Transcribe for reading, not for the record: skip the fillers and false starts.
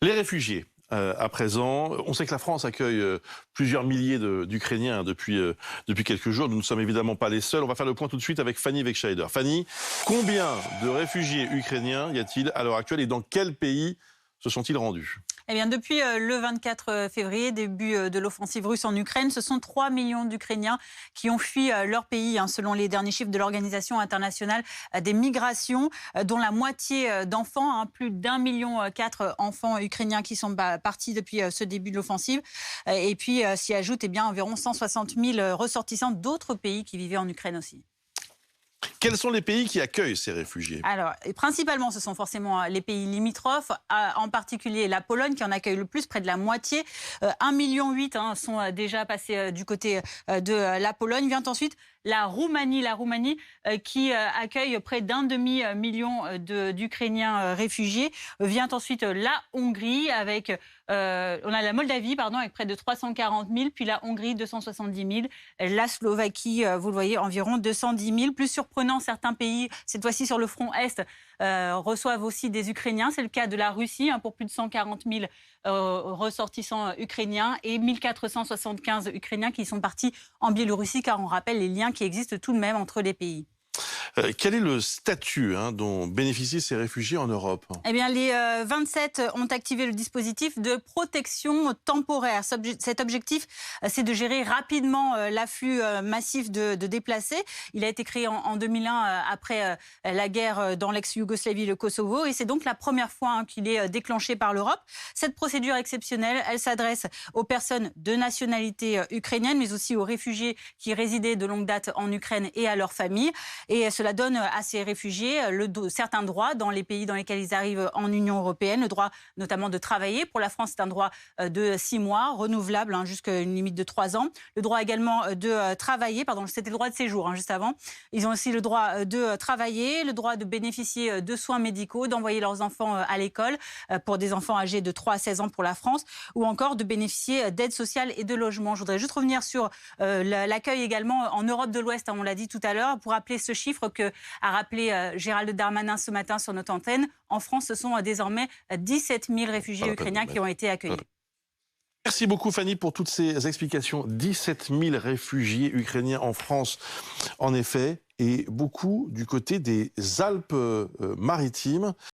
Les réfugiés, à présent, on sait que la France accueille plusieurs milliers d'Ukrainiens depuis quelques jours. Nous ne sommes évidemment pas les seuls. On va faire le point tout de suite avec Fanny Wegscheider. Fanny, combien de réfugiés ukrainiens y a-t-il à l'heure actuelle et dans quel pays se sont-ils rendus ? Eh bien, depuis le 24 février, début de l'offensive russe en Ukraine, ce sont 3 millions d'Ukrainiens qui ont fui leur pays, selon les derniers chiffres de l'Organisation internationale des migrations, dont la moitié d'enfants, plus d'1,4 million enfants ukrainiens qui sont partis depuis ce début de l'offensive. Et puis, s'y ajoutent environ 160 000 ressortissants d'autres pays qui vivaient en Ukraine aussi. Quels sont les pays qui accueillent ces réfugiés ? Alors, principalement, ce sont forcément les pays limitrophes, en particulier la Pologne qui en accueille le plus, près de la moitié. 1,8 million sont déjà passés du côté de la Pologne. Vient ensuite la Roumanie qui accueille près d'1 demi-million d'Ukrainiens réfugiés. Vient ensuite la Hongrie avec, on a la Moldavie avec près de 340 000, puis la Hongrie 270 000, la Slovaquie, vous le voyez, environ 210 000. Plus surprenant, certains pays, cette fois-ci sur le front Est, reçoivent aussi des Ukrainiens. C'est le cas de la Russie, pour plus de 140 000 ressortissants ukrainiens et 1475 Ukrainiens qui sont partis en Biélorussie, car on rappelle les liens qui existent tout de même entre les pays. Quel est le statut dont bénéficient ces réfugiés en Europe ? Eh bien, les 27 ont activé le dispositif de protection temporaire. Cet objectif, c'est de gérer rapidement l'afflux massif de déplacés. Il a été créé en 2001 après la guerre dans l'ex-Yougoslavie, le Kosovo, et c'est donc la première fois qu'il est déclenché par l'Europe. Cette procédure exceptionnelle, elle s'adresse aux personnes de nationalité ukrainienne, mais aussi aux réfugiés qui résidaient de longue date en Ukraine et à leurs familles. Et cela donne à ces réfugiés certains droits dans les pays dans lesquels ils arrivent en Union européenne. Le droit notamment de travailler. Pour la France, c'est un droit de 6 mois, renouvelable jusqu'à une limite de 3 ans. Le droit également de travailler, c'était le droit de séjour juste avant. Ils ont aussi le droit de travailler, le droit de bénéficier de soins médicaux, d'envoyer leurs enfants à l'école pour des enfants âgés de 3 à 16 ans pour la France, ou encore de bénéficier d'aide sociale et de logement. Je voudrais juste revenir sur l'accueil également en Europe de l'Ouest, on l'a dit tout à l'heure, pour rappeler ce chiffre que a rappelé Gérald Darmanin ce matin sur notre antenne. En France, ce sont désormais 17 000 réfugiés ukrainiens qui ont été accueillis. Merci beaucoup Fanny pour toutes ces explications. 17 000 réfugiés ukrainiens en France, en effet, et beaucoup du côté des Alpes-Maritimes.